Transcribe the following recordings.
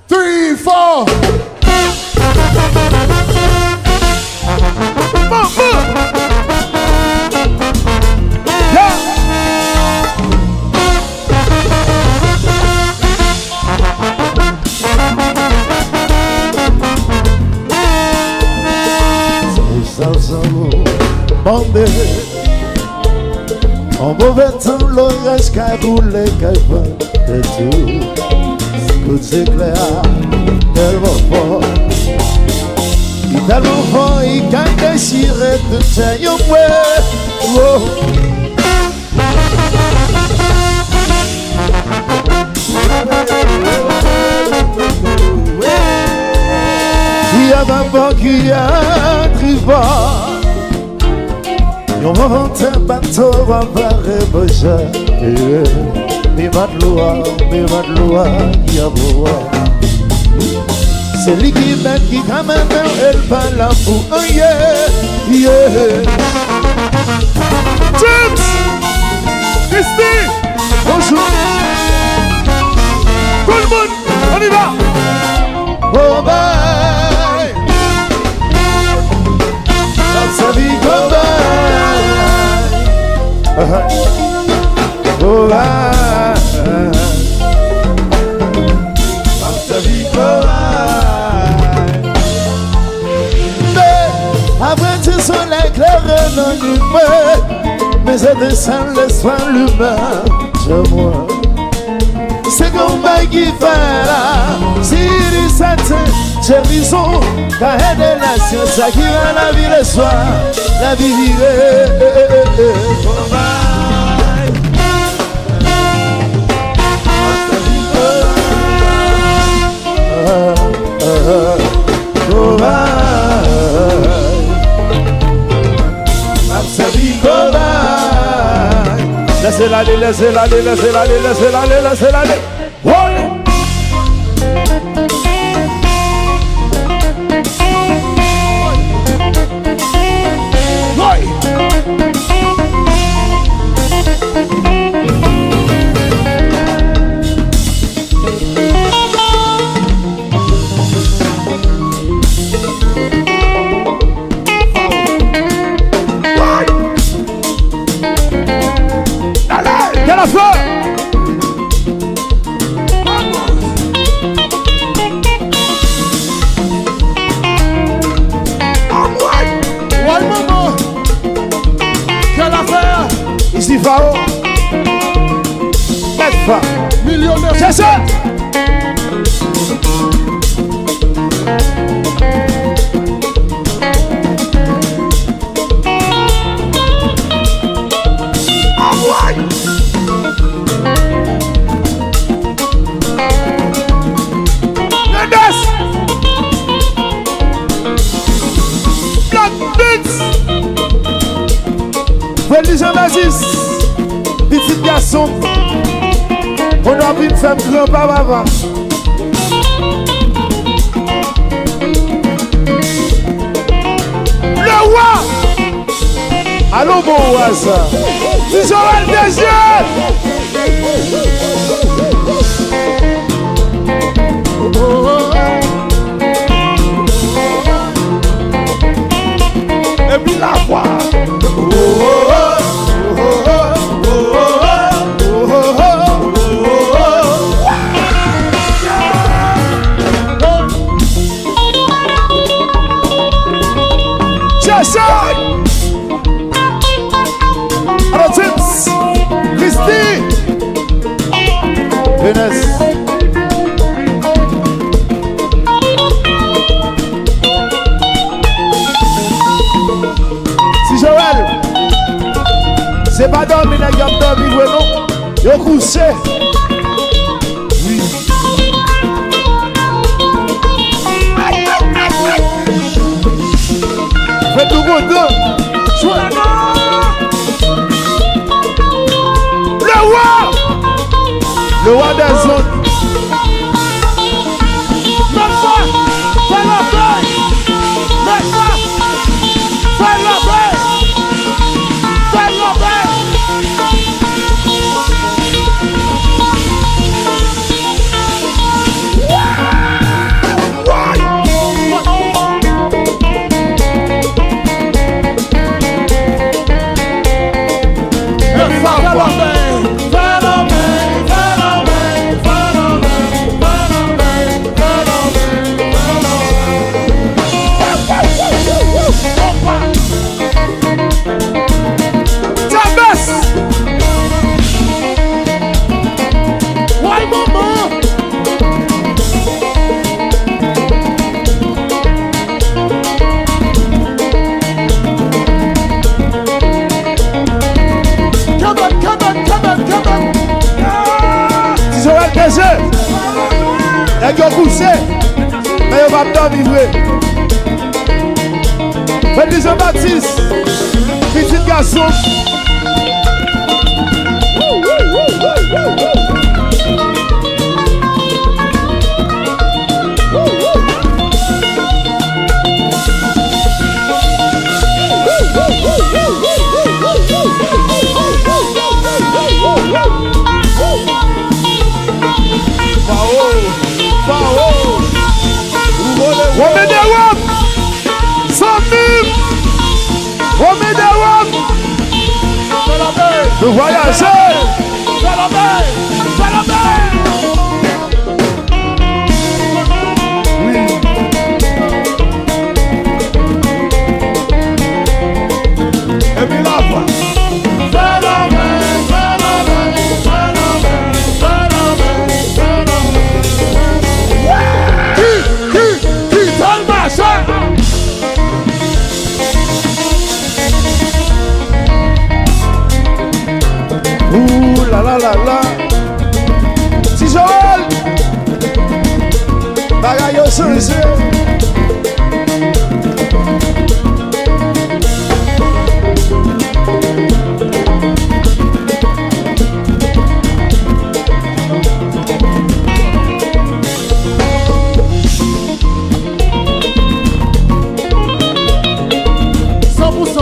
3, 4. En mauvais temps, l'orage qu'a roulé, qu'a fait tout. Coup d'éclair, tellement fort. Il est tellement fort, il a déchiré tout ça, yo, il y a un banc qui a tribord. Yon vente un bateau à barrer boja. Mais madloua, y'a boua. C'est lui qui mène qui quand même elle parle la fou. Oh yeah, yeah. James! Christy! Bonjour. Tout le monde, on y va! Oh bye. That's a big oh bye. Oh bye. That's a big oh bye. Mais après tout soleil clair dans l'humain, mais je descends le soir l'humain de moi. C'est comme ça qui fait là. Si il s'attend, j'ai raison. Car elle est la science qui va la vie le soir. La vie vivre. Laissez-la aller, laissez-la aller, laissez-la aller, laissez-la aller, laissez-la aller. Ici Fao, Metfa, millionnaire, c'est ça. Félix Amasis, petit garçon, on a pris une femme grand-papa. Le roi! Allô, bon roi, ça! Tu seras le deuxième! Et puis la voix! Alors James, Christy, Venez. Si Joël, c'est pas dormir, il y a dormi, non? Il a couché. Oui. Faites tout good, le roi des zones. Et qui ont poussé, mais ils vont pas vivre. Petit Jean-Baptiste, petit garçon. On met des wop. Sans mime. On met des wop. Le voyageur. Oui. Et puis la voix. Qui dans le machin? Ouh là là là là. Si Joël. Bagaille au changé.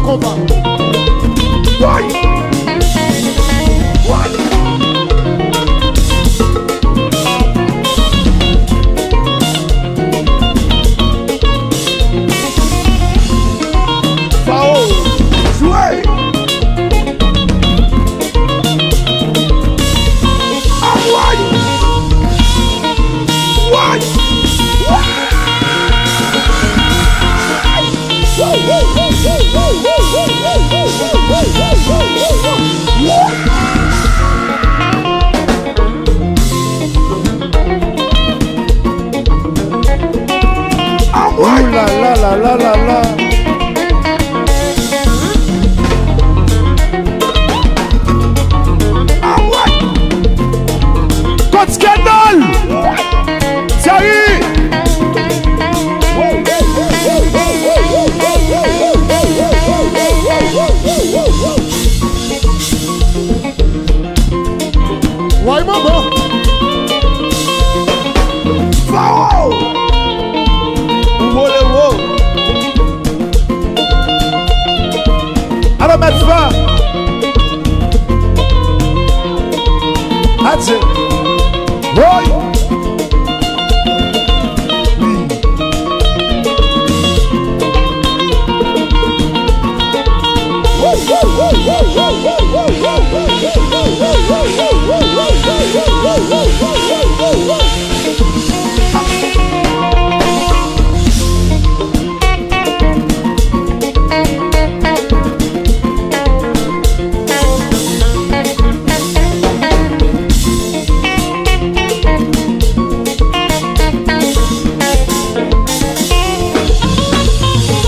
Combat. Ouh là là là là là là. Code scandale. Thierry. Ouais, maman. Fao. Alors mettre fin. Adieu. Oui.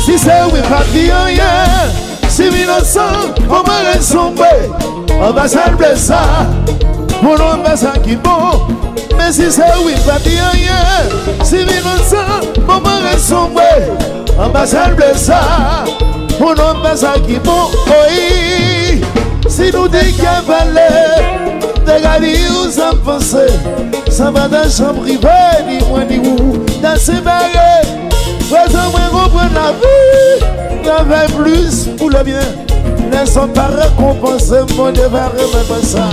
Si c'est oui, pas dit rien. Si innocent, on va ressembler. On va s'enlever ça. Mon nom va ça qui bon. Mais si c'est oui, pas dit rien. Si innocent, on va ressembler. On va s'enlever ça. Mon nom va ça qui bon. Oui. Si nous décavalons, regardez où ça me pensait. Ça va dans la chambre privée, ni moi ni vous. Dans ces baguettes. Présent, moi, reprendre la vie. Il y avait plus pour le bien. Ne sont pas récompensés, mon devoir est même ça.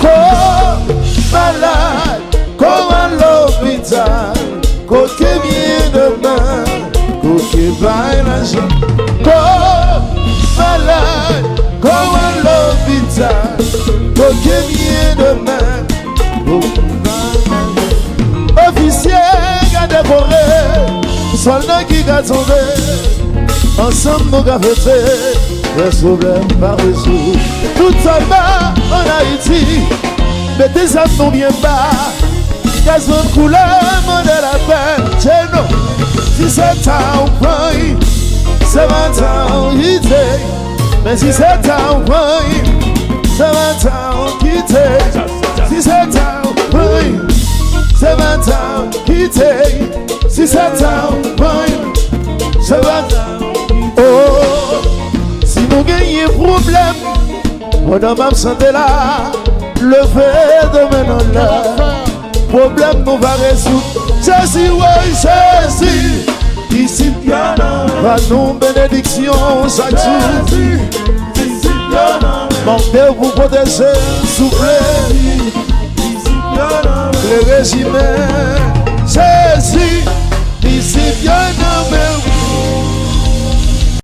Comme malade, comme à l'hôpital. Côté bien demain, côté bail l'argent. Comme malade, comme à l'hôpital. Côté bien demain, côté bail l'argent. Officier, a dévoré. Soldat qui a tombé, ensemble nous avons fait le problème par résoudre. Tout ça va en Haïti, mais des âmes sont bien bas. Qu'elles ont coulé, mon de la peine. Tiens, non, si c'est un point, c'est un quitter. Mais si c'est un point, c'est un quitter. Si c'est un point, c'est un quitter. Si ça t'a ça va. Oh, si nous gagnons problème, on a ma santé là, le fait de maintenant là, problème nous va résoudre. Jésus, oui, Jésus, ici, va nous bénédiction chaque jour. Manque de vous protéger, souffler, le régime.